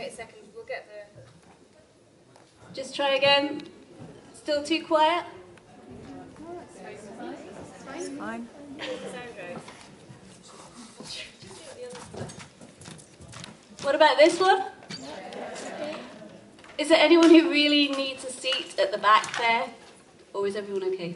Wait a second, we'll get there. Just try again. Still too quiet? It's fine. What about this one? Is there anyone who really needs a seat at the back there? Or is everyone okay?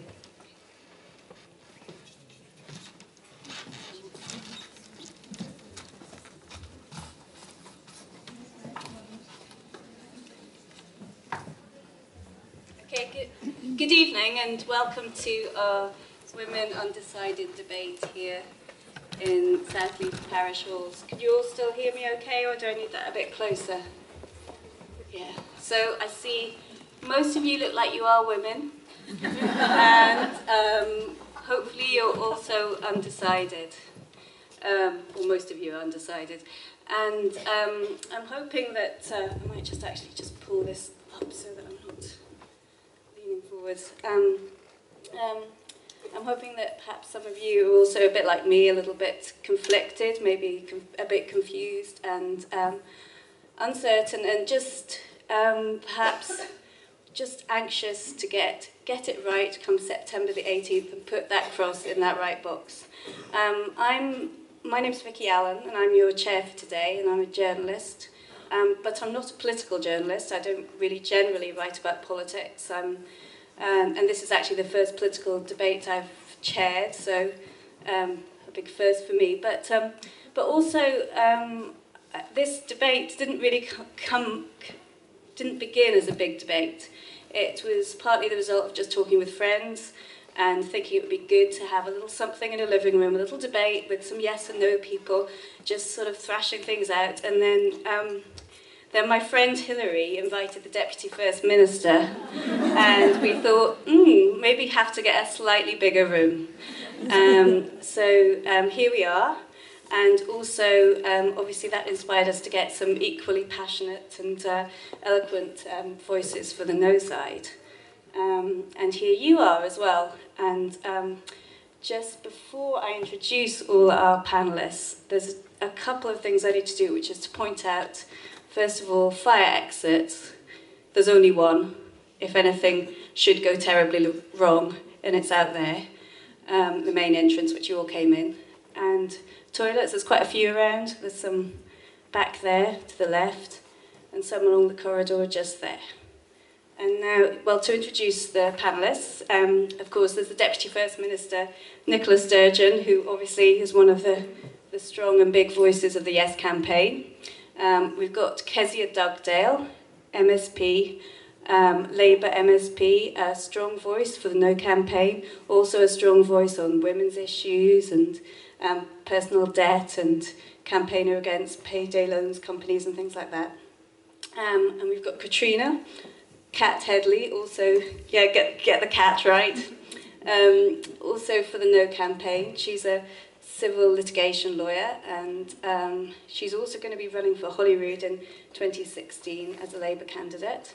Okay, good evening and welcome to our Women Undecided debate here in Southleaf Parish Halls. Can you all still hear me okay, or do I need that a bit closer? Yeah, so I see most of you look like you are women, and hopefully you're also undecided, or most of you are undecided. And I'm hoping that, I might just actually just pull this up so that I'm not leaning forwards. I'm hoping that perhaps some of you are also a bit like me, a little bit conflicted, maybe a bit confused and uncertain, and just perhaps just anxious to get it right come September the 18th and put that cross in that right box. My name's Vicky Allen, and I'm your chair for today, and I'm a journalist. But I'm not a political journalist. I don't really generally write about politics. And this is actually the first political debate I've chaired, so a big first for me. But also, this debate didn't really didn't begin as a big debate. It was partly the result of just talking with friends and thinking it would be good to have a little something in a living room, a little debate with some yes and no people, just sort of thrashing things out. And then my friend Hilary invited the Deputy First Minister, and we thought, maybe have to get a slightly bigger room. So here we are, and also obviously that inspired us to get some equally passionate and eloquent voices for the no side. And here you are as well. And just before I introduce all our panellists, there's a couple of things I need to do, which is to point out, first of all, fire exits. There's only one, if anything should go terribly wrong, and it's out there, the main entrance, which you all came in. And toilets, there's quite a few around. There's some back there to the left, and some along the corridor just there. And now, well, to introduce the panellists, of course, there's the Deputy First Minister, Nicola Sturgeon, who obviously is one of the strong and big voices of the Yes campaign. We've got Kezia Dugdale, MSP, Labour MSP, a strong voice for the No campaign, also a strong voice on women's issues and personal debt, and campaigner against payday loans companies and things like that. And we've got Katrina, Cat Headley, also, yeah, get the cat right, also for the No campaign. She's a civil litigation lawyer, and she's also going to be running for Holyrood in 2016 as a Labour candidate.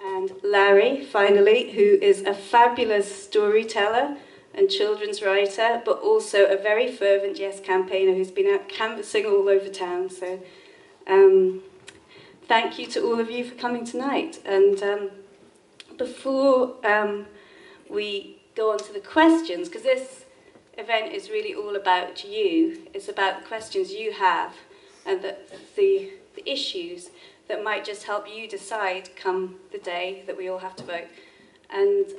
And Larry, finally, who is a fabulous storyteller and children's writer, but also a very fervent Yes campaigner who's been out canvassing all over town. So thank you to all of you for coming tonight. And before we go on to the questions, because this event is really all about you, it's about the questions you have and the issues that might just help you decide come the day that we all have to vote. And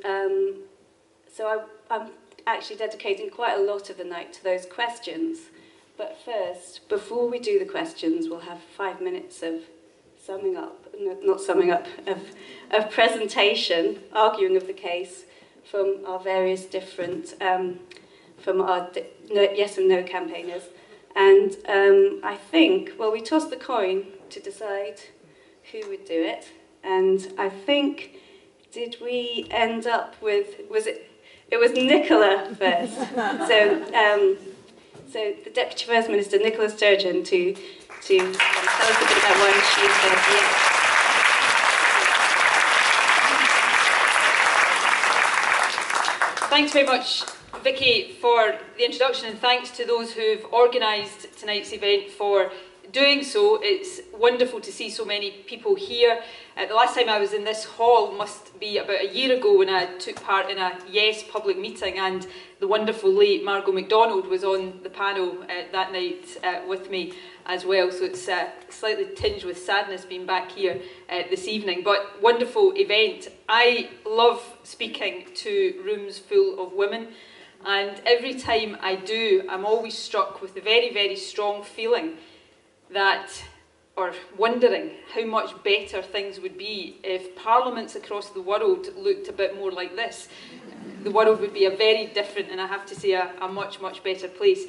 so I'm actually dedicating quite a lot of the night to those questions. But first, before we do the questions, we'll have 5 minutes of summing up, not summing up, of presentation, arguing of the case from our various different, from our yes and no campaigners. And I think, well, we tossed the coin to decide who would do it. And I think, did we end up with, it was Nicola first. So the Deputy First Minister, Nicola Sturgeon, to tell us a bit about why she said yes. Thanks very much, Vicky, for the introduction, and thanks to those who've organised tonight's event for doing so. It's wonderful to see so many people here. The last time I was in this hall must be about a year ago when I took part in a Yes public meeting, and the wonderful late Margot MacDonald was on the panel that night with me as well. So it's slightly tinged with sadness being back here this evening, but wonderful event. I love speaking to rooms full of women, and every time I do, I'm always struck with the very, very strong feeling that, or wondering how much better things would be if parliaments across the world looked a bit more like this. The world would be a very different, and I have to say, a much, much better place.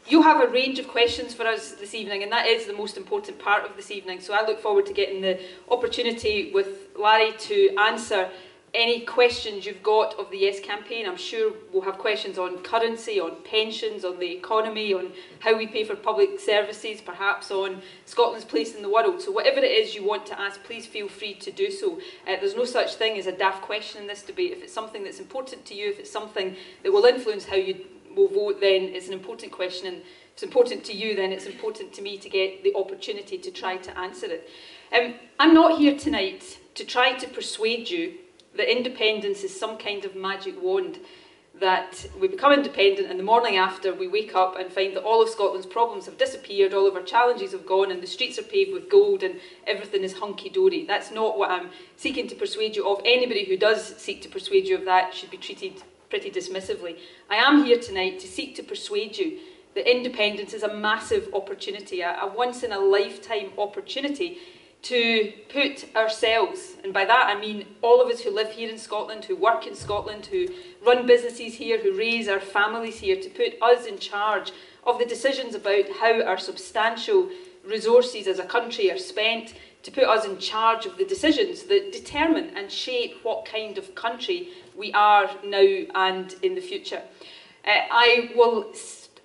You have a range of questions for us this evening, and that is the most important part of this evening. So I look forward to getting the opportunity with Larry to answer any questions you've got of the Yes campaign. I'm sure we'll have questions on currency, on pensions, on the economy, on how we pay for public services, perhaps on Scotland's place in the world. So whatever it is you want to ask, please feel free to do so. There's no such thing as a daft question in this debate. If it's something that's important to you, if it's something that will influence how you will vote, then it's an important question, and if it's important to you, then it's important to me to get the opportunity to try to answer it. I'm not here tonight to try to persuade you that independence is some kind of magic wand, that we become independent and the morning after we wake up and find that all of Scotland's problems have disappeared, all of our challenges have gone, and the streets are paved with gold and everything is hunky-dory. That's not what I'm seeking to persuade you of. Anybody who does seek to persuade you of that should be treated pretty dismissively. I am here tonight to seek to persuade you that independence is a massive opportunity, a once-in-a-lifetime opportunity to put ourselves, and by that I mean all of us who live here in Scotland, who work in Scotland, who run businesses here, who raise our families here, to put us in charge of the decisions about how our substantial resources as a country are spent, to put us in charge of the decisions that determine and shape what kind of country we are now and in the future. I will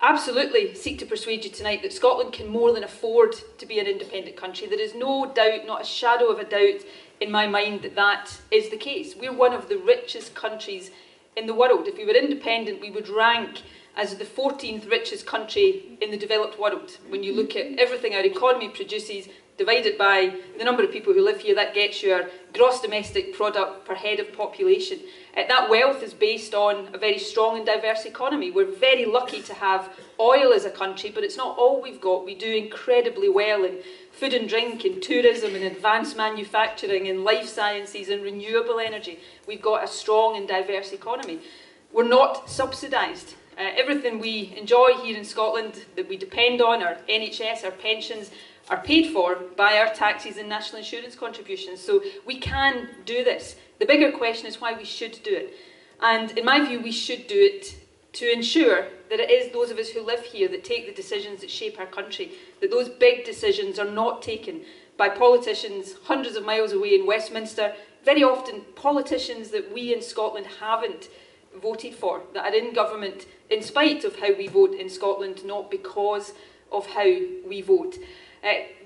absolutely seek to persuade you tonight that Scotland can more than afford to be an independent country. There is no doubt, not a shadow of a doubt in my mind, that that is the case. We're one of the richest countries in the world. If we were independent, we would rank as the 14th richest country in the developed world. When you look at everything our economy produces, divided by the number of people who live here, that gets you our gross domestic product per head of population. That wealth is based on a very strong and diverse economy. We're very lucky to have oil as a country, but it's not all we've got. We do incredibly well in food and drink, in tourism, in advanced manufacturing, in life sciences and renewable energy. We've got a strong and diverse economy. We're not subsidised. Everything we enjoy here in Scotland that we depend on, our NHS, our pensions, are paid for by our taxes and national insurance contributions. So we can do this. The bigger question is why we should do it. And in my view, we should do it to ensure that it is those of us who live here that take the decisions that shape our country, that those big decisions are not taken by politicians hundreds of miles away in Westminster, very often politicians that we in Scotland haven't voted for, that are in government in spite of how we vote in Scotland, not because of how we vote.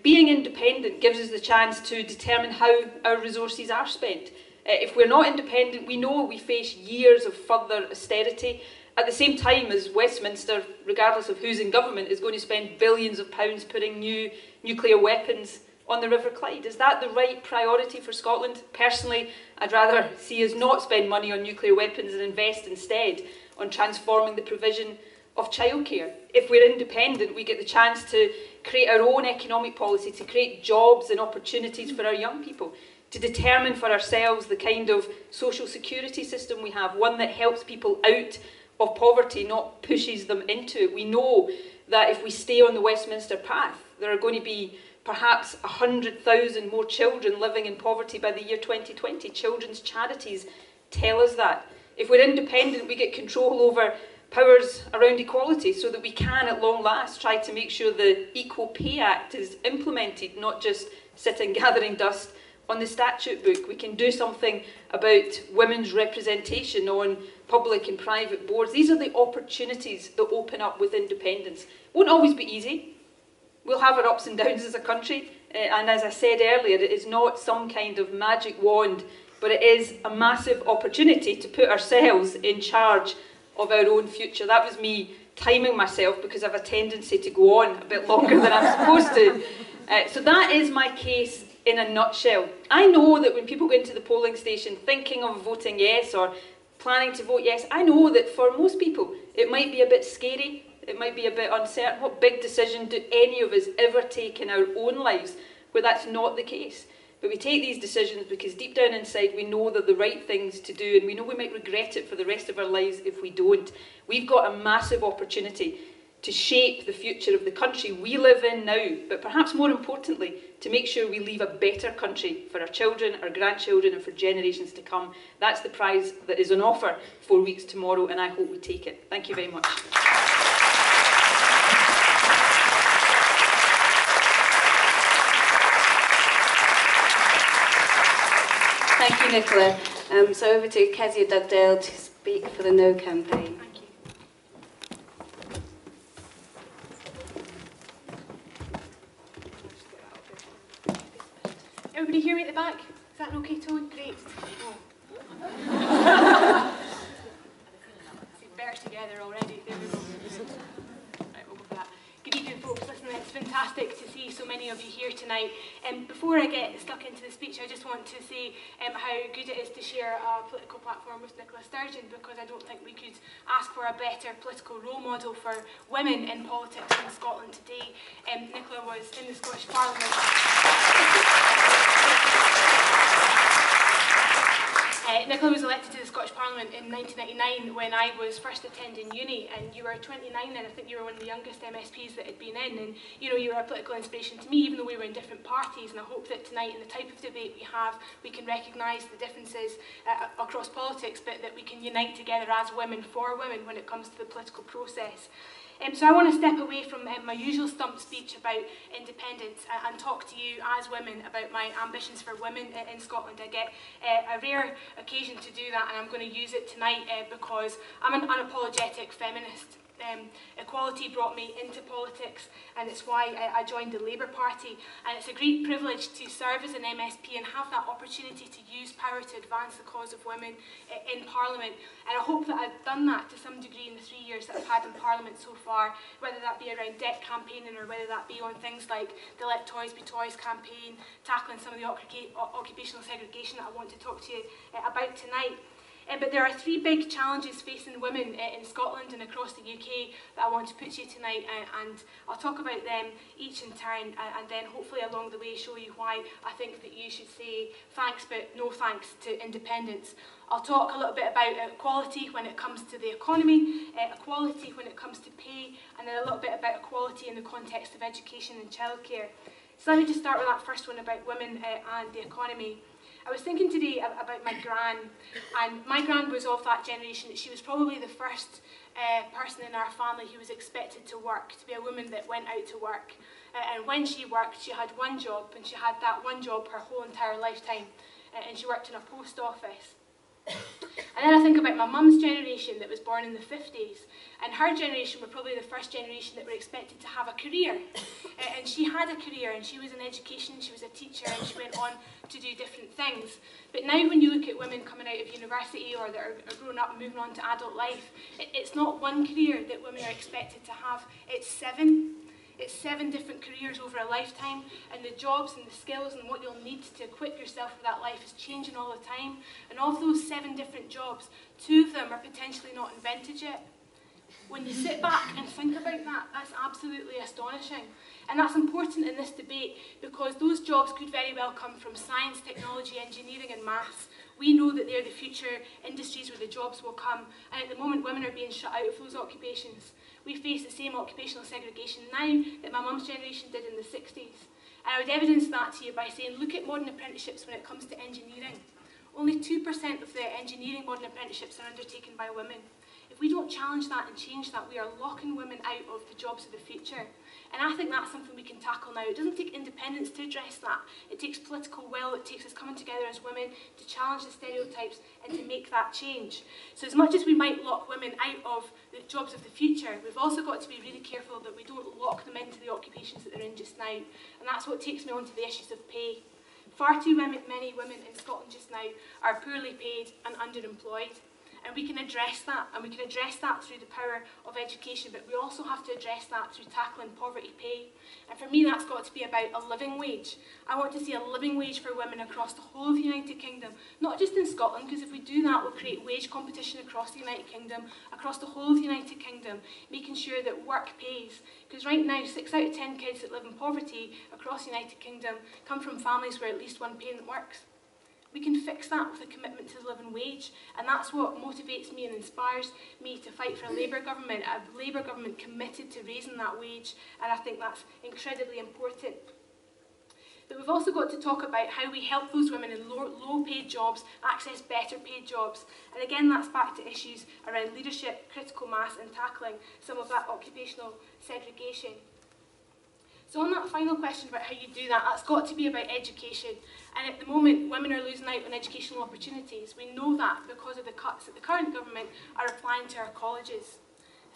Being independent gives us the chance to determine how our resources are spent. If we're not independent, we know we face years of further austerity, at the same time as Westminster, regardless of who's in government, is going to spend billions of pounds putting new nuclear weapons on the River Clyde. Is that the right priority for Scotland? Personally, I'd rather see us not spend money on nuclear weapons and invest instead on transforming the provision of childcare. If we're independent, we get the chance to create our own economic policy, to create jobs and opportunities for our young people, to determine for ourselves the kind of social security system we have, one that helps people out of poverty, not pushes them into it. We know that if we stay on the Westminster path, there are going to be perhaps 100,000 more children living in poverty by the year 2020. Children's charities tell us that. If we're independent, we get control over powers around equality, so that we can at long last try to make sure the Equal Pay Act is implemented, not just sitting gathering dust on the statute book. We can do something about women's representation on public and private boards. These are the opportunities that open up with independence. It won't always be easy. We'll have our ups and downs as a country, and as I said earlier, it is not some kind of magic wand, but it is a massive opportunity to put ourselves in charge of our own future. That was me timing myself because I have a tendency to go on a bit longer than I'm supposed to. So that is my case in a nutshell. I know that when people go into the polling station thinking of voting yes or planning to vote yes, I know that for most people it might be a bit scary, it might be a bit uncertain. What big decision do any of us ever take in our own lives where that's not the case? But we take these decisions because deep down inside we know they're the right things to do, and we know we might regret it for the rest of our lives if we don't. We've got a massive opportunity to shape the future of the country we live in now, but perhaps more importantly, to make sure we leave a better country for our children, our grandchildren, and for generations to come. That's the prize that is on offer 4 weeks tomorrow, and I hope we take it. Thank you very much. Thank you, Nicola. So over to Kezia Dugdale to speak for the No campaign. Thank you. Everybody hear me at the back? Is that an okay tone? Great. Oh. See, better together already. There we go. Right, we'll go for that. Good evening, folks. Listen, it's fantastic to see so many of you here tonight. Before I get stuck into the speech, I just want to say how good it is to share a political platform with Nicola Sturgeon, because I don't think we could ask for a better political role model for women in politics in Scotland today. Nicola was in the Scottish Parliament. Nicola was elected to the Scottish Parliament in 1999 when I was first attending uni, and you were 29 then. I think you were one of the youngest MSPs that had been in, and you know, you were a political inspiration to me, even though we were in different parties. And I hope that tonight, in the type of debate we have, we can recognise the differences across politics, but that we can unite together as women for women when it comes to the political process. So I want to step away from my usual stump speech about independence and talk to you as women about my ambitions for women in Scotland. I get a rare occasion to do that, and I'm going to use it tonight because I'm an unapologetic feminist. Equality brought me into politics, and it's why I joined the Labour Party, and it's a great privilege to serve as an MSP and have that opportunity to use power to advance the cause of women in Parliament. And I hope that I've done that to some degree in the 3 years that I've had in Parliament so far, whether that be around debt campaigning or whether that be on things like the Let Toys Be Toys campaign, tackling some of the occupational segregation that I want to talk to you about tonight. But there are three big challenges facing women in Scotland and across the UK that I want to put to you tonight, and I'll talk about them each in turn, and then hopefully along the way show you why I think that you should say thanks but no thanks to independence. I'll talk a little bit about equality when it comes to the economy, equality when it comes to pay, and then a little bit about equality in the context of education and childcare. So let me just start with that first one about women and the economy. I was thinking today about my gran, and my gran was of that generation that she was probably the first person in our family who was expected to work, to be a woman that went out to work. And when she worked, she had one job, and she had that one job her whole entire lifetime, and she worked in a post office. And then I think about my mum's generation that was born in the 50s, and her generation were probably the first generation that were expected to have a career. And she had a career, and she was in education, she was a teacher, and she went on to do different things. But now when you look at women coming out of university or that are growing up and moving on to adult life, it's not one career that women are expected to have, it's seven. It's 7 different careers over a lifetime, and the jobs and the skills and what you'll need to equip yourself for that life is changing all the time. And of those 7 different jobs, 2 of them are potentially not invented yet. When you sit back and think about that, that's absolutely astonishing. And that's important in this debate because those jobs could very well come from science, technology, engineering and maths. We know that they're the future industries where the jobs will come, and at the moment women are being shut out of those occupations. We face the same occupational segregation now that my mum's generation did in the 60s. And I would evidence that to you by saying, look at modern apprenticeships when it comes to engineering. Only 2% of the engineering modern apprenticeships are undertaken by women. If we don't challenge that and change that, we are locking women out of the jobs of the future. And I think that's something we can tackle now. It doesn't take independence to address that. It takes political will, it takes us coming together as women to challenge the stereotypes and to make that change. So as much as we might lock women out of the jobs of the future, we've also got to be really careful that we don't lock them into the occupations that they're in just now. And that's what takes me on to the issues of pay. Far too many women in Scotland just now are poorly paid and underemployed. And we can address that, and we can address that through the power of education, but we also have to address that through tackling poverty pay. And for me, that's got to be about a living wage. I want to see a living wage for women across the whole of the United Kingdom, not just in Scotland, because if we do that, we'll create wage competition across the United Kingdom, across the whole of the United Kingdom, making sure that work pays. Because right now, 6 out of 10 kids that live in poverty across the United Kingdom come from families where at least one parent works. We can fix that with a commitment to the living wage, and that's what motivates me and inspires me to fight for a Labour government committed to raising that wage, and I think that's incredibly important. But we've also got to talk about how we help those women in low-paid jobs access better paid jobs. And again, that's back to issues around leadership, critical mass, and tackling some of that occupational segregation. So on that final question about how you do that, that's got to be about education. And at the moment, women are losing out on educational opportunities. We know that because of the cuts that the current government are applying to our colleges.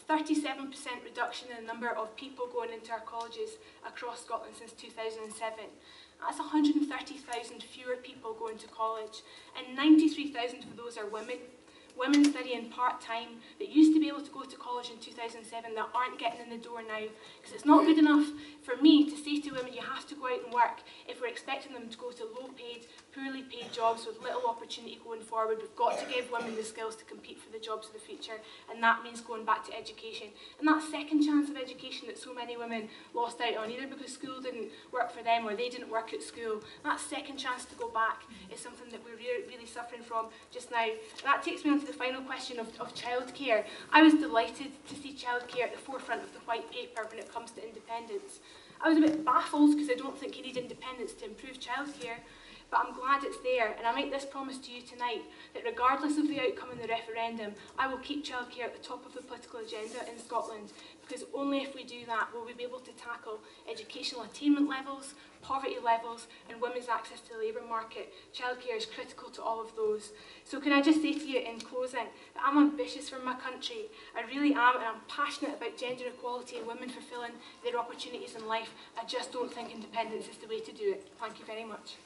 37% reduction in the number of people going into our colleges across Scotland since 2007. That's 130,000 fewer people going to college, and 93,000 of those are women. Women studying part-time that used to be able to go to college in 2007 that aren't getting in the door now. Because it's not good enough for me to say to women, you have to go out and work if we're expecting them to go to low-paid, poorly paid jobs with little opportunity going forward. We've got to give women the skills to compete for the jobs of the future, and that means going back to education. And that second chance of education that so many women lost out on, either because school didn't work for them or they didn't work at school, that second chance to go back is something that we're really suffering from just now. And that takes me on to the final question of childcare. I was delighted to see childcare at the forefront of the white paper when it comes to independence. I was a bit baffled because I don't think you need independence to improve childcare, but I'm glad it's there, and I make this promise to you tonight that regardless of the outcome in the referendum, I will keep childcare at the top of the political agenda in Scotland, because only if we do that will we be able to tackle educational attainment levels, poverty levels, and women's access to the labour market. Childcare is critical to all of those. So can I just say to you in closing that I'm ambitious for my country. I really am, and I'm passionate about gender equality and women fulfilling their opportunities in life. I just don't think independence is the way to do it. Thank you very much.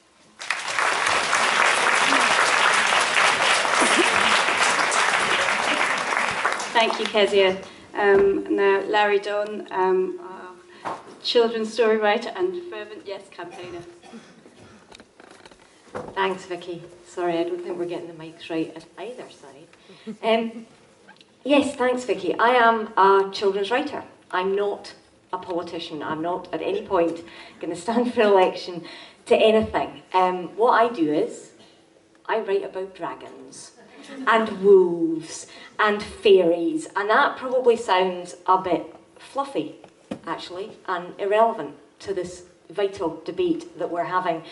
Thank you, Kezia. Now, Larry Dunn, children's story writer and fervent yes campaigner. Thanks, Vicky. Sorry, I don't think we're getting the mics right at either side. Yes, thanks, Vicky. I am a children's writer. I'm not a politician. I'm not at any point going to stand for election to anything. What I do is I write about dragons and wolves and fairies, and that probably sounds a bit fluffy, actually, and irrelevant to this vital debate that we're having.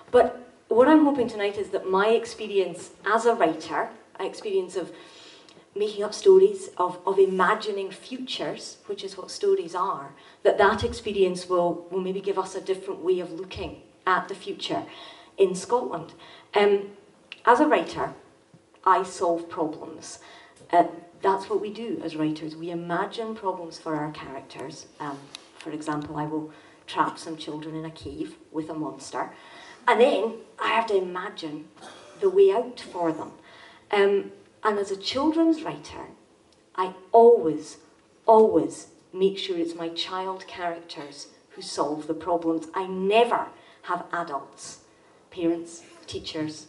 But what I'm hoping tonight is that my experience as a writer, an experience of making up stories, of imagining futures, which is what stories are, that experience will maybe give us a different way of looking at the future in Scotland. As a writer, I solve problems. That's what we do as writers. We imagine problems for our characters. For example, I will trap some children in a cave with a monster, and then I have to imagine the way out for them. And as a children's writer, I always make sure it's my child characters who solve the problems. I never have adults, parents, teachers,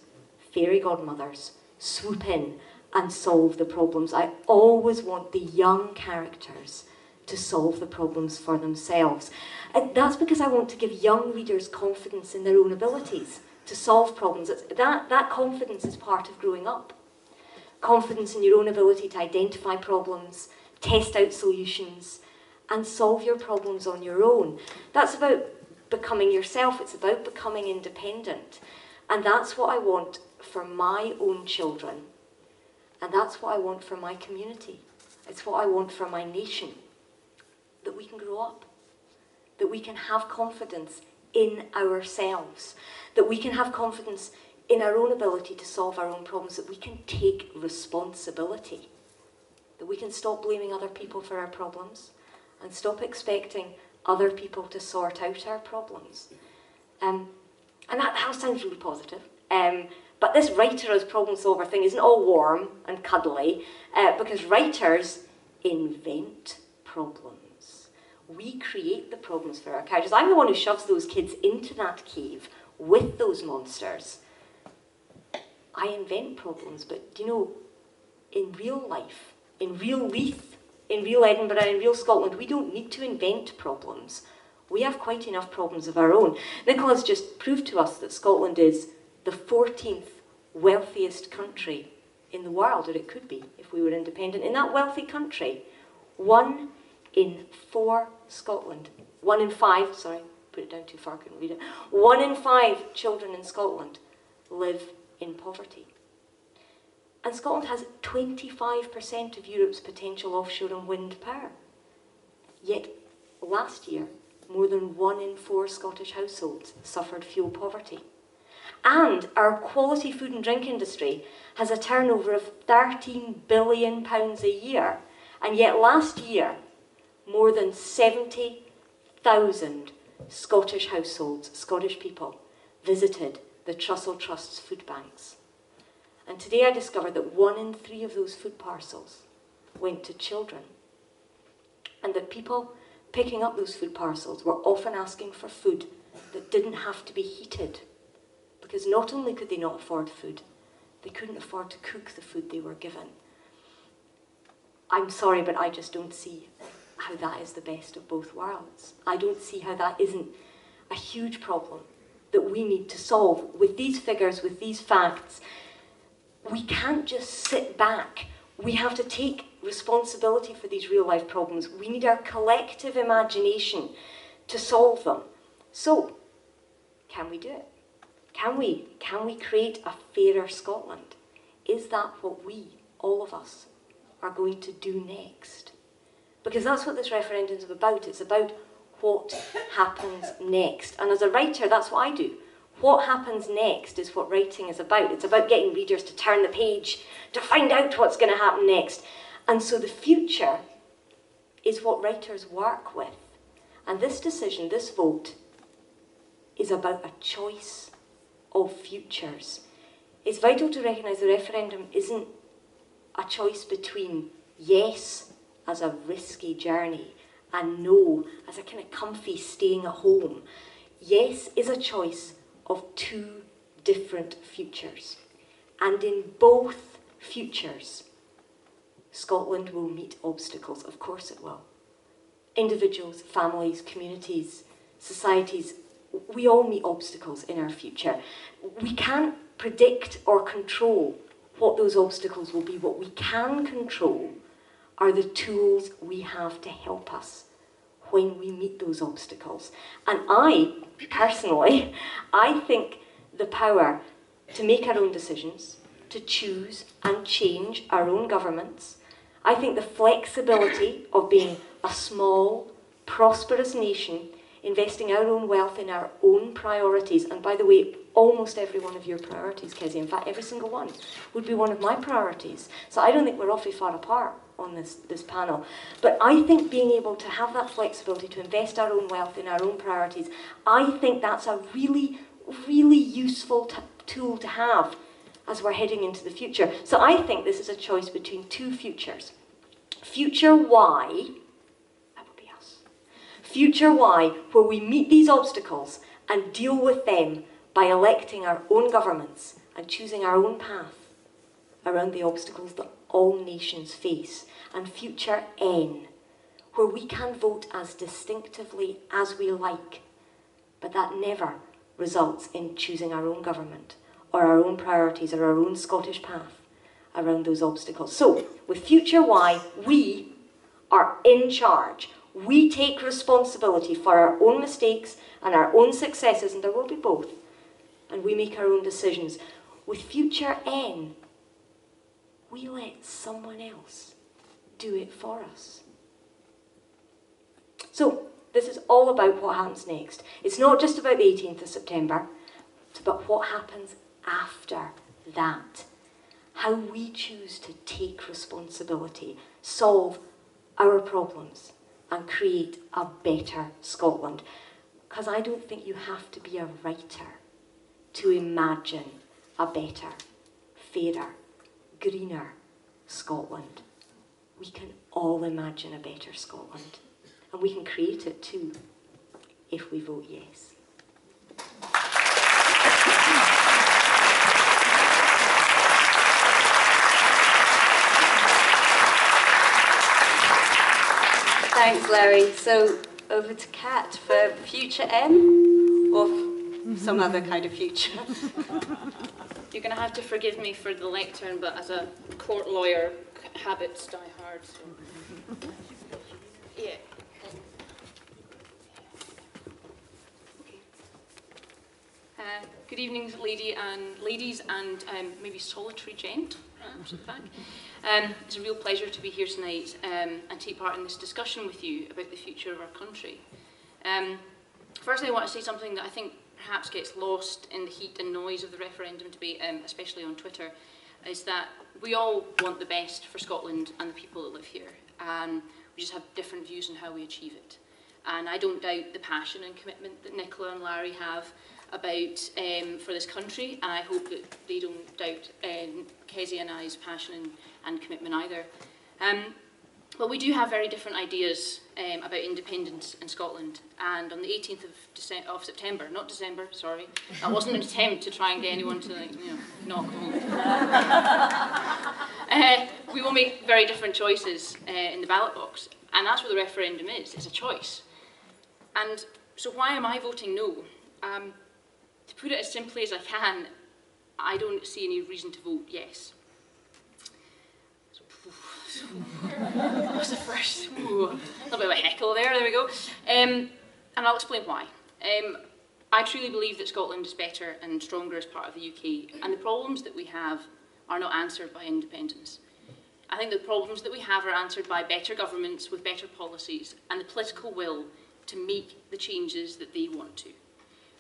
fairy godmothers, swoop in and solve the problems. I always want the young characters to solve the problems for themselves. And that's because I want to give young readers confidence in their own abilities to solve problems. That confidence is part of growing up. Confidence in your own ability to identify problems, test out solutions, and solve your problems on your own. That's about becoming yourself. It's about becoming independent. And that's what I want for my own children. And that's what I want for my community. It's what I want for my nation. That we can grow up. That we can have confidence in ourselves. That we can have confidence in our own ability to solve our own problems. That we can take responsibility. That we can stop blaming other people for our problems. And stop expecting other people to sort out our problems. And that sounds really positive. But this writer as problem solver thing isn't all warm and cuddly, because writers invent problems. We create the problems for our characters. I'm the one who shoves those kids into that cave with those monsters. I invent problems, but do you know, in real life, in real Leith, in real Edinburgh, in real Scotland, we don't need to invent problems. We have quite enough problems of our own. Nicola's just proved to us that Scotland is the 14th wealthiest country in the world, or it could be if we were independent. In that wealthy country, 1 in 4 Scotland, 1 in 5, sorry, put it down too far, couldn't read it. 1 in 5 children in Scotland live in poverty. And Scotland has 25% of Europe's potential offshore and wind power. Yet, last year, more than 1 in 4 Scottish households suffered fuel poverty. And our quality food and drink industry has a turnover of £13 billion a year. And yet last year, more than 70,000 Scottish households, Scottish people, visited the Trussell Trust's food banks. And today I discovered that 1 in 3 of those food parcels went to children. And that people picking up those food parcels were often asking for food that didn't have to be heated. Because not only could they not afford food, they couldn't afford to cook the food they were given. I'm sorry, but I just don't see how that is the best of both worlds. I don't see how that isn't a huge problem that we need to solve. With these figures, with these facts, we can't just sit back. We have to take responsibility for these real-life problems. We need our collective imagination to solve them. So, can we do it? Can we create a fairer Scotland? Is that what we, all of us, are going to do next? Because that's what this referendum is about. It's about what happens next. And as a writer, that's what I do. What happens next is what writing is about. It's about getting readers to turn the page, to find out what's going to happen next. And so the future is what writers work with. And this decision, this vote, is about a choice of futures. It's vital to recognise the referendum isn't a choice between yes as a risky journey and no as a kind of comfy staying at home. Yes is a choice of 2 different futures. And in both futures, Scotland will meet obstacles. Of course it will. Individuals, families, communities, societies, we all meet obstacles in our future. We can't predict or control what those obstacles will be. What we can control are the tools we have to help us when we meet those obstacles. And I, personally, I think the power to make our own decisions, to choose and change our own governments, I think the flexibility of being a small, prosperous nation, investing our own wealth in our own priorities, and by the way, almost every one of your priorities, Kezia, in fact every single one, would be one of my priorities. So I don't think we're awfully far apart on this panel. But I think being able to have that flexibility to invest our own wealth in our own priorities, I think that's a really, really useful tool to have as we're heading into the future. So I think this is a choice between 2 futures. Future Y, that would be us. Future Y, where we meet these obstacles and deal with them by electing our own governments and choosing our own path around the obstacles that all nations face. And future N, where we can vote as distinctively as we like, but that never results in choosing our own government or our own priorities or our own Scottish path around those obstacles. So, with future Y, we are in charge. We take responsibility for our own mistakes and our own successes, and there will be both, and we make our own decisions. With future N, we let someone else do it for us. So, this is all about what happens next. It's not just about the 18th of September, it's about what happens after that. How we choose to take responsibility, solve our problems, and create a better Scotland. Because I don't think you have to be a writer to imagine a better, fairer, greener Scotland. We can all imagine a better Scotland, and we can create it too, if we vote yes. Thanks, Larry. So over to Kat for future M, or some other kind of future. You're going to have to forgive me for the lectern, but as a court lawyer, habits die hard. So. Yeah. Good evening, ladies and maybe solitary gent, perhaps, in fact. It's a real pleasure to be here tonight and take part in this discussion with you about the future of our country. Firstly, I want to say something that I think perhaps gets lost in the heat and noise of the referendum debate, especially on Twitter, is that we all want the best for Scotland and the people that live here. We just have different views on how we achieve it. And I don't doubt the passion and commitment that Nicola and Larry have about for this country, and I hope that they don't doubt Kezia and I's passion and commitment either. But we do have very different ideas about independence in Scotland, and on the 18th of September, not December, sorry, that wasn't an attempt to try and get anyone to knock home. We will make very different choices in the ballot box, and that's what the referendum is, it's a choice. And so why am I voting no? To put it as simply as I can, I don't see any reason to vote yes. That was the first. Ooh, a little bit of a heckle there we go. And I'll explain why. I truly believe that Scotland is better and stronger as part of the UK, and the problems that we have are not answered by independence. I think the problems that we have are answered by better governments with better policies and the political will to make the changes that they want to.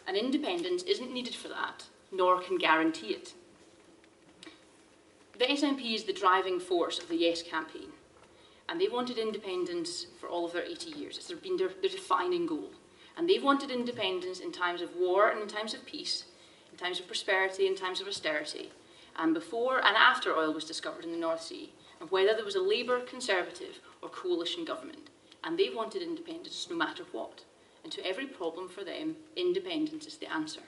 And independence isn't needed for that, nor can guarantee it. The SNP is the driving force of the Yes campaign, and they wanted independence for all of their 80 years. It's been their defining goal. And they've wanted independence in times of war and in times of peace, in times of prosperity, in times of austerity, and before and after oil was discovered in the North Sea, and whether there was a Labour, Conservative or coalition government. And they've wanted independence no matter what. And to every problem for them, independence is the answer.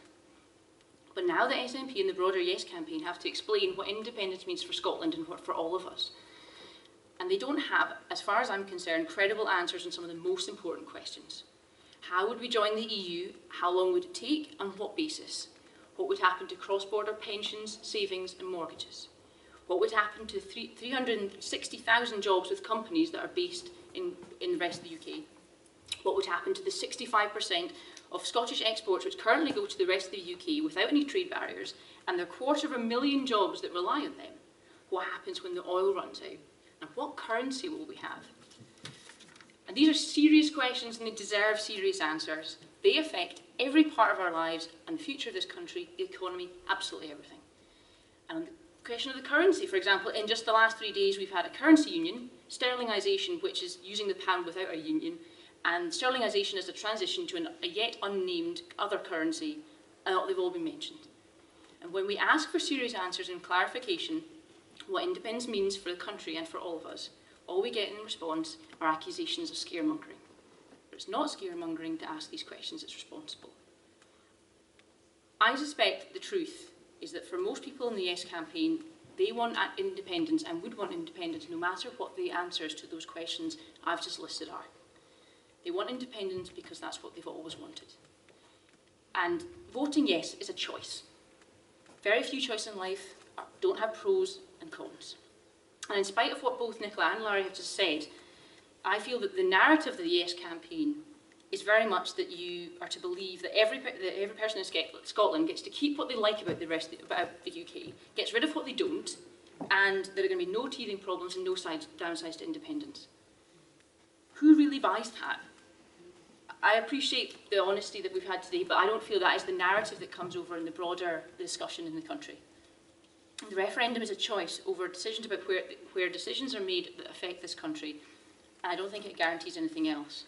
But now the SNP and the broader Yes campaign have to explain what independence means for Scotland and what for all of us. And they don't have, as far as I'm concerned, credible answers on some of the most important questions. How would we join the EU? How long would it take? On what basis? What would happen to cross-border pensions, savings and mortgages? What would happen to 360,000 jobs with companies that are based in the rest of the UK? What would happen to the 65% of Scottish exports which currently go to the rest of the UK without any trade barriers, and the 250,000 jobs that rely on them? What happens when the oil runs out? And what currency will we have? And these are serious questions and they deserve serious answers. They affect every part of our lives and the future of this country, the economy, absolutely everything. And on the question of the currency, for example, in just the last 3 days we've had a currency union, sterlingisation, which is using the pound without a union, and sterlingisation is a transition to a yet unnamed other currency, and they've all been mentioned. And when we ask for serious answers and clarification, what independence means for the country and for all of us, all we get in response are accusations of scaremongering. But it's not scaremongering to ask these questions, it's responsible. I suspect the truth is that for most people in the Yes campaign, they want independence and would want independence no matter what the answers to those questions I've just listed are. They want independence because that's what they've always wanted. And voting yes is a choice. Very few choices in life don't have pros and cons. And in spite of what both Nicola and Larry have just said, I feel that the narrative of the Yes campaign is very much that you are to believe that every person in Scotland gets to keep what they like about the UK, gets rid of what they don't, and there are going to be no teething problems and no downsides to independence. Who really buys that? I appreciate the honesty that we've had today, but I don't feel that is the narrative that comes over in the broader discussion in the country. The referendum is a choice over decisions about where decisions are made that affect this country, and I don't think it guarantees anything else.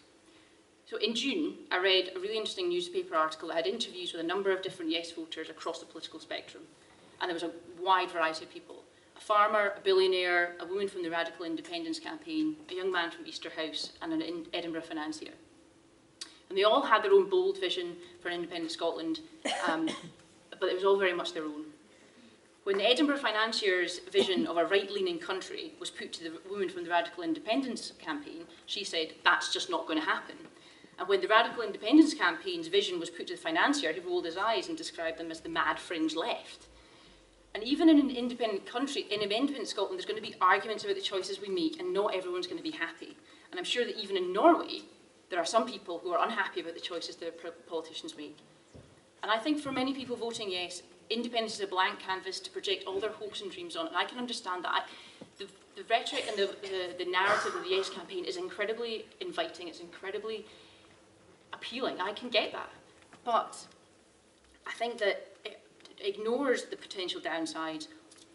So in June, I read a really interesting newspaper article that had interviews with a number of different Yes voters across the political spectrum. and there was a wide variety of people. A farmer, a billionaire, a woman from the Radical Independence Campaign, a young man from Easterhouse, and an Edinburgh financier. And they all had their own bold vision for an independent Scotland, but it was all very much their own. When the Edinburgh financier's vision of a right-leaning country was put to the woman from the Radical Independence Campaign, she said, that's just not going to happen. And when the Radical Independence Campaign's vision was put to the financier, he rolled his eyes and described them as the mad fringe left. And even in an independent country, in an independent Scotland, there's going to be arguments about the choices we make, and not everyone's going to be happy. And I'm sure that even in Norway, there are some people who are unhappy about the choices that politicians make. And I think for many people voting yes, independence is a blank canvas to project all their hopes and dreams on, and I can understand that. The rhetoric and the narrative of the Yes campaign is incredibly inviting, it's incredibly appealing, I can get that. But I think that it ignores the potential downsides,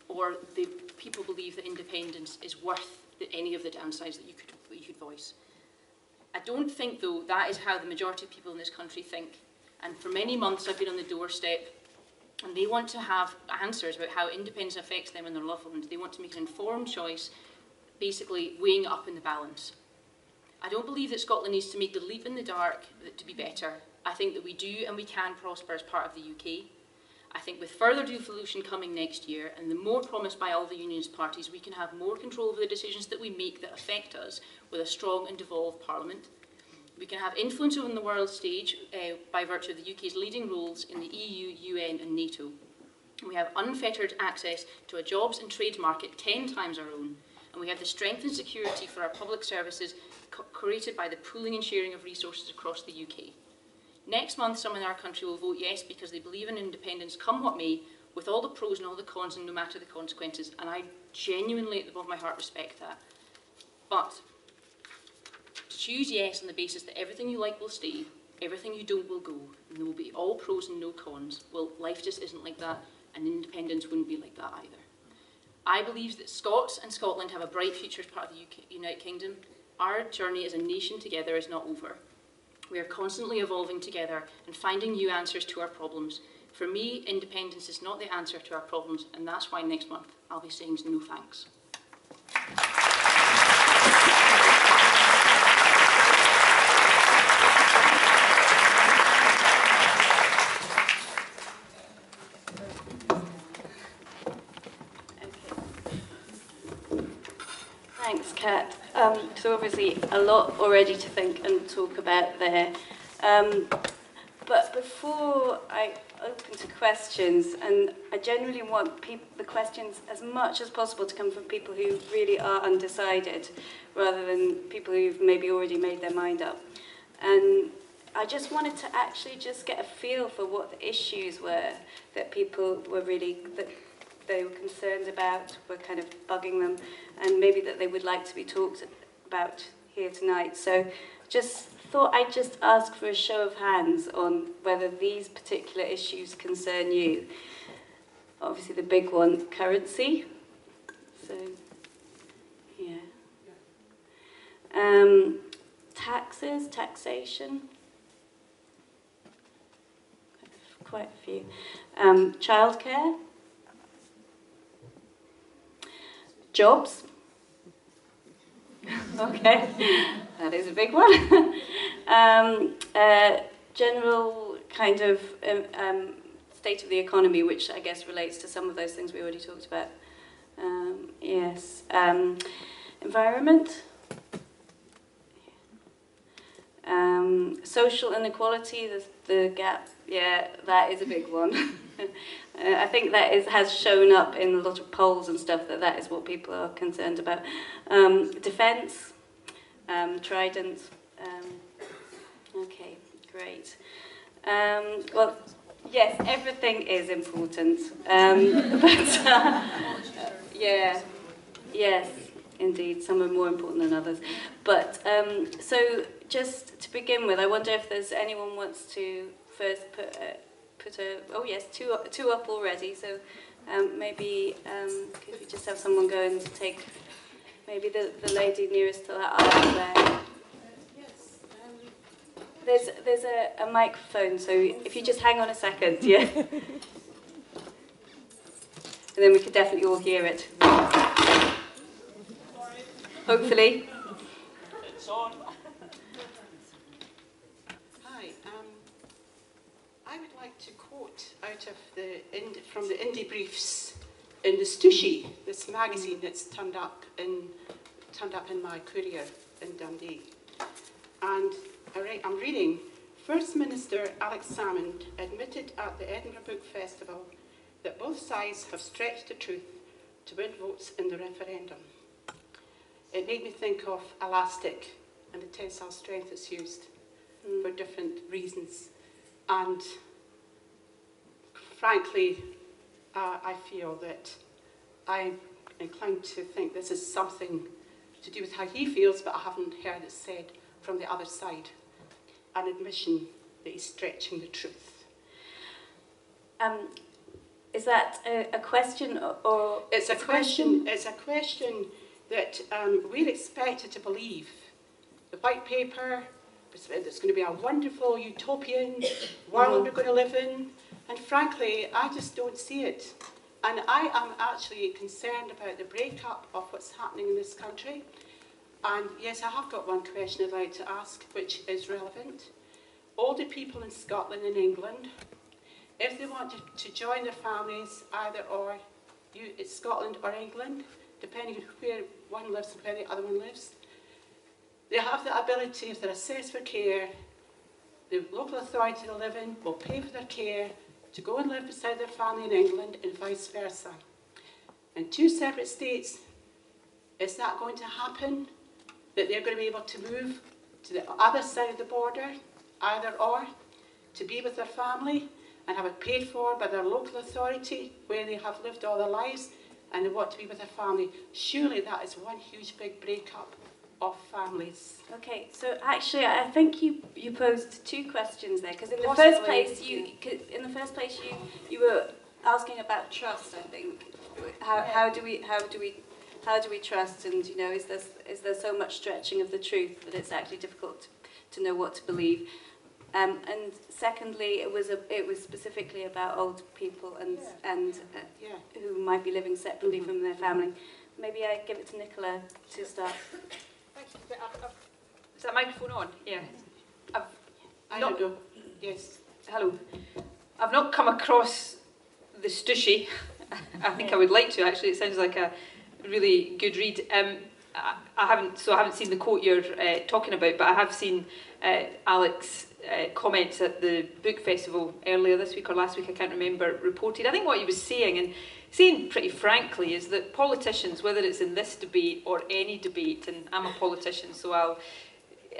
or the people believe that independence is worth any of the downsides that you could voice. I don't think, though, that is how the majority of people in this country think. And for many months I've been on the doorstep, and they want to have answers about how independence affects them and their loved ones. They want to make an informed choice, basically weighing up in the balance. I don't believe that Scotland needs to make the leap in the dark to be better. I think that we do and we can prosper as part of the UK. I think with further devolution coming next year, and the more promised by all the unionist parties, we can have more control over the decisions that we make that affect us with a strong and devolved parliament. We can have influence on the world stage by virtue of the UK's leading roles in the EU, UN and NATO. And we have unfettered access to a jobs and trade market 10 times our own. And we have the strength and security for our public services created by the pooling and sharing of resources across the UK. Next month, some in our country will vote yes because they believe in independence, come what may, with all the pros and all the cons and no matter the consequences. And I genuinely, at the bottom of my heart, respect that. But to choose yes on the basis that everything you like will stay, everything you don't will go, and there will be all pros and no cons, well, life just isn't like that, and independence wouldn't be like that either. I believe that Scots and Scotland have a bright future as part of the United Kingdom. Our journey as a nation together is not over. We are constantly evolving together and finding new answers to our problems. For me, independence is not the answer to our problems, and that's why next month I'll be saying no thanks. Thanks, Kat. So obviously a lot already to think and talk about there. But before I open to questions, and I genuinely want the questions as much as possible to come from people who really are undecided, rather than people who've maybe already made their mind up. And I just wanted to actually just get a feel for what the issues were that people were really, that they were concerned about, were kind of bugging them, and maybe that they would like to be talked about here tonight. So just thought I'd just ask for a show of hands on whether these particular issues concern you. Obviously the big one, currency. So, yeah. Taxes, taxation. Quite a few. Childcare. Jobs. Okay, that is a big one. General kind of state of the economy, which I guess relates to some of those things we already talked about. Yes. Environment. Social inequality, the gap, yeah, that is a big one. I think that has shown up in a lot of polls and stuff, that is what people are concerned about. Defence, Trident. Okay, great. Well, yes, everything is important. Yeah, yes, indeed, some are more important than others. But so just to begin with, I wonder if there's anyone wants to first put a, oh yes, two up already, so maybe could we just have someone go and take maybe the lady nearest to that aisle there. There's a microphone, so if you just hang on a second, yeah. and then we could definitely all hear it. Hopefully. It's on. Hi. I would like to quote out of from the Indie Briefs in the Stushy, this magazine that's turned up in my courier in Dundee. And I'm reading, First Minister Alex Salmond admitted at the Edinburgh Book Festival that both sides have stretched the truth to win votes in the referendum. It made me think of elastic and the tensile strength that's used for different reasons. And frankly, I feel that I'm inclined to think this is something to do with how he feels, but I haven't heard it said from the other side. An admission that he's stretching the truth. Is that a question or it's a question? It's a question that we're expected to believe. The white paper, it's going to be a wonderful utopian world we're going to live in, and frankly, I just don't see it. And I am actually concerned about the breakup of what's happening in this country. And yes, I have got one question I'd like to ask, which is relevant. Older people in Scotland and England, if they want to join their families, either or, it's Scotland or England, depending on where one lives and where the other one lives, they have the ability, if they're assessed for care, the local authority they live in will pay for their care to go and live beside their family in England and vice versa. In two separate states, is that going to happen? That they're going to be able to move to the other side of the border, either or, to be with their family and have it paid for by their local authority where they have lived all their lives and they want to be with their family. Surely that is one huge big breakup of families. Okay, so actually, I think you posed two questions there, because in the Possibly. first place you were asking about trust. I think how do we trust, and is there so much stretching of the truth that it's actually difficult to know what to believe? And secondly, it was specifically about old people and who might be living separately from their family. Maybe I give it to Nicola to start. Thank you. Is that microphone on? Yeah. I don't know. Yes. Hello. I've not come across the Stushy. I think I would like to, actually. It sounds like a really good read. I haven't seen the quote you're talking about, but I have seen Alex comments at the book festival earlier this week or last week, I can't remember, reported. I think what he was saying, and saying pretty frankly, is that politicians, whether it's in this debate or any debate, and I'm a politician, so I'll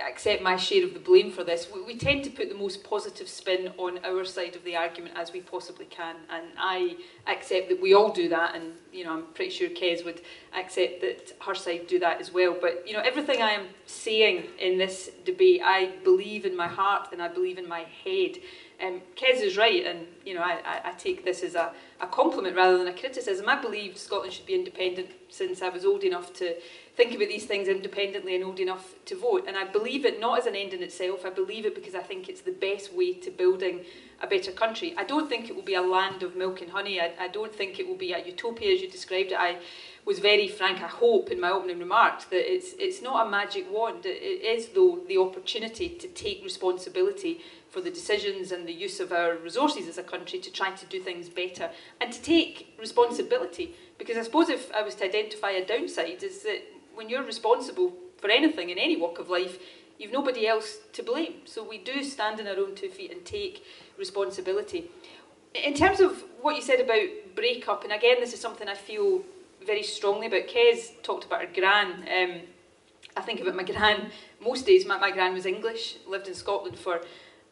accept my share of the blame for this, we tend to put the most positive spin on our side of the argument as we possibly can, and I accept that we all do that, and I'm pretty sure Kez would accept that her side do that as well. But everything I am saying in this debate, I believe in my heart and I believe in my head. Kez is right, and I take this as a compliment rather than a criticism. I believe Scotland should be independent since I was old enough to think about these things independently and old enough to vote. And I believe it not as an end in itself. I believe it because I think it's the best way to building a better country. I don't think it will be a land of milk and honey. I don't think it will be a utopia as you described it. I was very frank, I hope, in my opening remarks that it's not a magic wand. It is, though, the opportunity to take responsibility for the decisions and the use of our resources as a country to try to do things better and to take responsibility. Because I suppose if I was to identify a downside, is that when you're responsible for anything in any walk of life, you've nobody else to blame. So we do stand on our own 2 feet and take responsibility. In terms of what you said about breakup, and again, this is something I feel very strongly about. Kez talked about her gran. I think about my gran most days. My gran was English, lived in Scotland for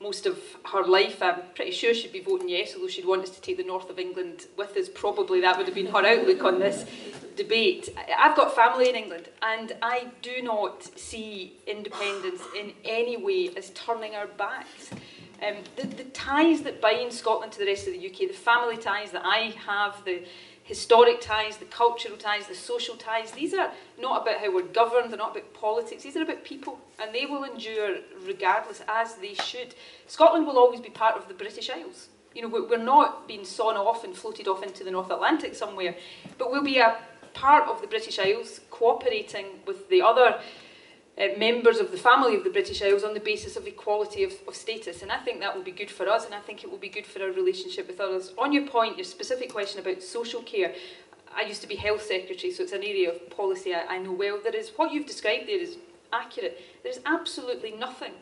most of her life. I'm pretty sure she'd be voting yes, although she'd want us to take the north of England with us. Probably that would have been her outlook on this debate. I've got family in England, and I do not see independence in any way as turning our backs. The ties that bind Scotland to the rest of the UK, the family ties that I have, the historic ties, the cultural ties, the social ties, these are not about how we're governed, they're not about politics, these are about people, and they will endure regardless, as they should. Scotland will always be part of the British Isles. You know, we're not being sawn off and floated off into the North Atlantic somewhere, but we'll be a part of the British Isles, cooperating with the other members of the family of the British Isles on the basis of equality of status. And I think that will be good for us, and I think it will be good for our relationship with others. On your point, your specific question about social care, I used to be health secretary, so it's an area of policy I know well. What you've described there is accurate. There's absolutely nothing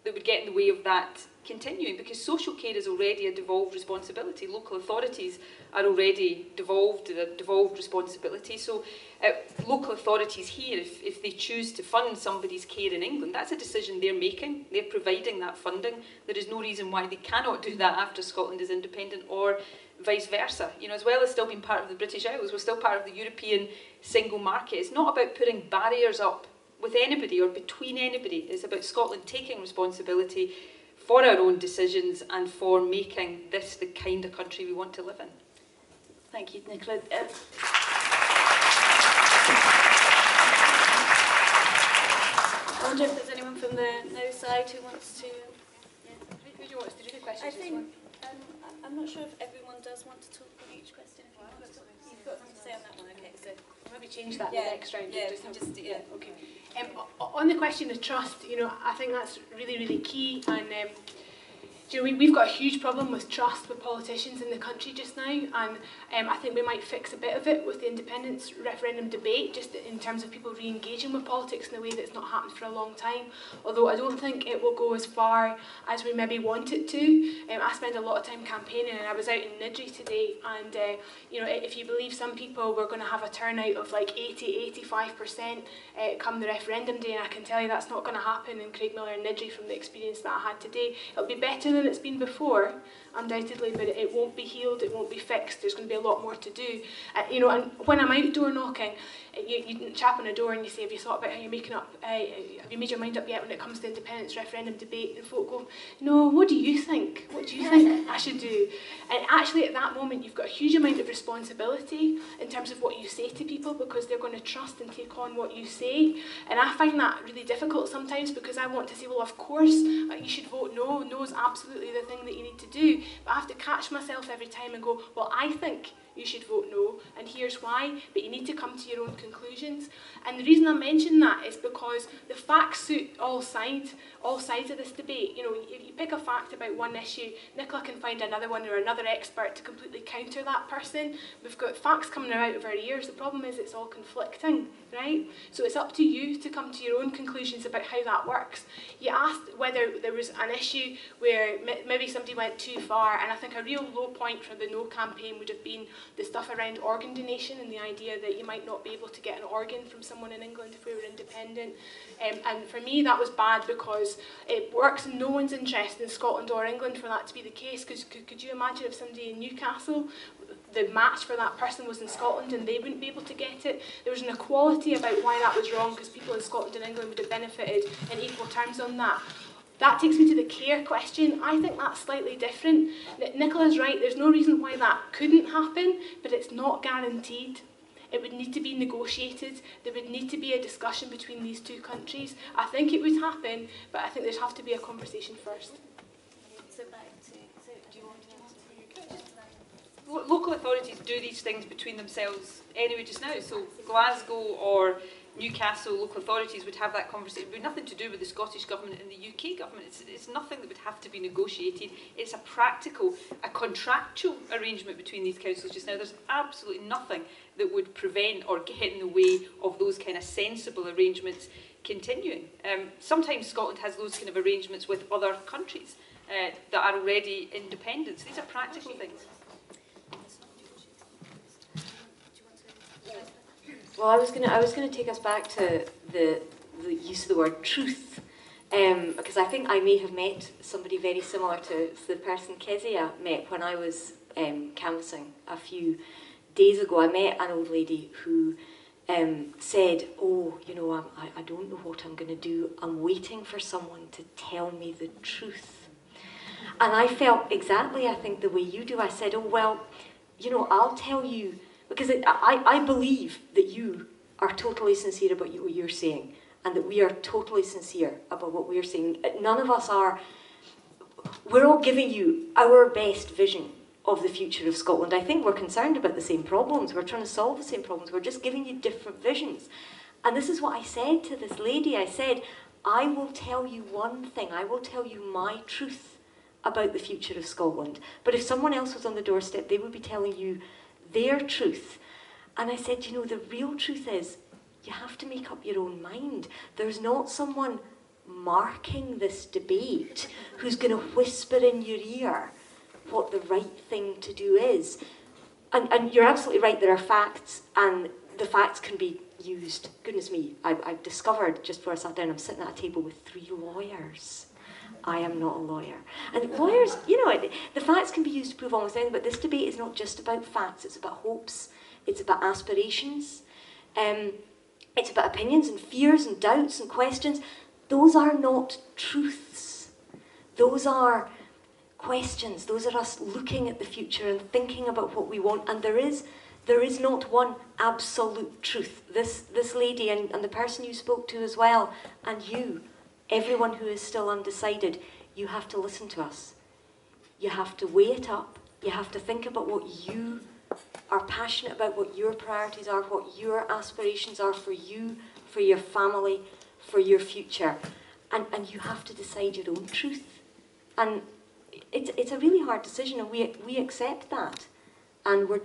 that would get in the way of that continuing, because social care is already a devolved responsibility. Local authorities are already devolved responsibility. So local authorities here, if they choose to fund somebody's care in England, that's a decision they're making. They're providing that funding. There is no reason why they cannot do that after Scotland is independent, or vice versa. You know, as well as still being part of the British Isles, we're still part of the European single market. It's not about putting barriers up with anybody or between anybody. It's about Scotland taking responsibility for our own decisions and for making this the kind of country we want to live in. Thank you, Nicola. I wonder if there's anyone from the no side who wants to... Who do you want us to do the questions? I think, I'm not sure if everyone does want to talk on each question. If you want to talk. You've got something to say on that one, okay, so... Maybe change that in the next round. Okay. On the question of trust, you know, I think that's really, really key. And you know, we've got a huge problem with trust with politicians in the country just now, and I think we might fix a bit of it with the independence referendum debate, just in terms of people re-engaging with politics in a way that's not happened for a long time. Although I don't think it will go as far as we maybe want it to. I spend a lot of time campaigning, and I was out in Niddrie today, and you know, if you believe some people, we're going to have a turnout of like 80–85% come the referendum day, and I can tell you that's not going to happen in Craigmillar and Niddrie from the experience that I had today. It'll be better than it's been before, undoubtedly, but it won't be healed, it won't be fixed. There's going to be a lot more to do. You know, and when I'm outdoor knocking, you tap on a door and you say, have you thought about how you're making up, have you made your mind up yet when it comes to independence referendum debate? And folk go, no, what do you think? What do you think I should do? And actually at that moment you've got a huge amount of responsibility in terms of what you say to people, because they're going to trust and take on what you say. And I find that really difficult sometimes, because I want to say, well, of course you should vote no. No is absolutely the thing that you need to do. But I have to catch myself every time and go, well, I think you should vote no, and here's why, but you need to come to your own conclusions. And the reason I mention that is because the facts suit all sides of this debate. You know, if you pick a fact about one issue, Nicola can find another one or another expert to completely counter that person. We've got facts coming out of our ears. The problem is it's all conflicting, right? So it's up to you to come to your own conclusions about how that works. You asked whether there was an issue where maybe somebody went too far, and I think a real low point for the no campaign would have been the stuff around organ donation and the idea that you might not be able to get an organ from someone in England if we were independent. And for me that was bad, because it works in no one's interest in Scotland or England for that to be the case. Because could you imagine if somebody in Newcastle, the match for that person was in Scotland and they wouldn't be able to get it? There was an equality about why that was wrong, because people in Scotland and England would have benefited in equal terms on that. That takes me to the care question. I think that's slightly different. Nicola's right, there's no reason why that couldn't happen, but it's not guaranteed. It would need to be negotiated. There would need to be a discussion between these two countries. I think it would happen, but I think there'd have to be a conversation first. So back to, do you want to Local authorities do these things between themselves anyway just now. So Glasgow or Newcastle local authorities would have that conversation. It would be nothing to do with the Scottish Government and the UK Government. It's nothing that would have to be negotiated. It's a practical, a contractual arrangement between these councils just now. There's absolutely nothing that would prevent or get in the way of those kind of sensible arrangements continuing. Sometimes Scotland has those kind of arrangements with other countries that are already independent. So these are practical things. Well, I was gonna take us back to the use of the word truth, because I think I may have met somebody very similar to the person Kezia met when I was canvassing a few days ago. I met an old lady who said, "Oh, you know, I don't know what I'm going to do. I'm waiting for someone to tell me the truth." And I felt exactly, I think, the way you do. I said, "Oh well, you know, I'll tell you." Because I believe that you are totally sincere about what you're saying, and that we are totally sincere about what we're saying. None of us are we're all giving you our best vision of the future of Scotland. I think we're concerned about the same problems. We're trying to solve the same problems. We're just giving you different visions. And this is what I said to this lady. I said, I will tell you one thing. I will tell you my truth about the future of Scotland. But if someone else was on the doorstep, they would be telling you their truth. And I said, you know, the real truth is you have to make up your own mind. There's not someone marking this debate who's going to whisper in your ear what the right thing to do is. And you're absolutely right, there are facts, and the facts can be used. Goodness me, I've discovered just before I sat down, I'm sitting at a table with 3 lawyers. I am not a lawyer. And lawyers, you know, the facts can be used to prove almost anything, but this debate is not just about facts, it's about hopes, it's about aspirations, it's about opinions and fears and doubts and questions. Those are not truths. Those are questions. Those are us looking at the future and thinking about what we want. And there is not one absolute truth. This lady and the person you spoke to as well, and you, everyone who is still undecided, you have to listen to us. You have to weigh it up. You have to think about what you are passionate about, what your priorities are, what your aspirations are for you, for your family, for your future. And you have to decide your own truth. And it's a really hard decision, and we accept that. And we're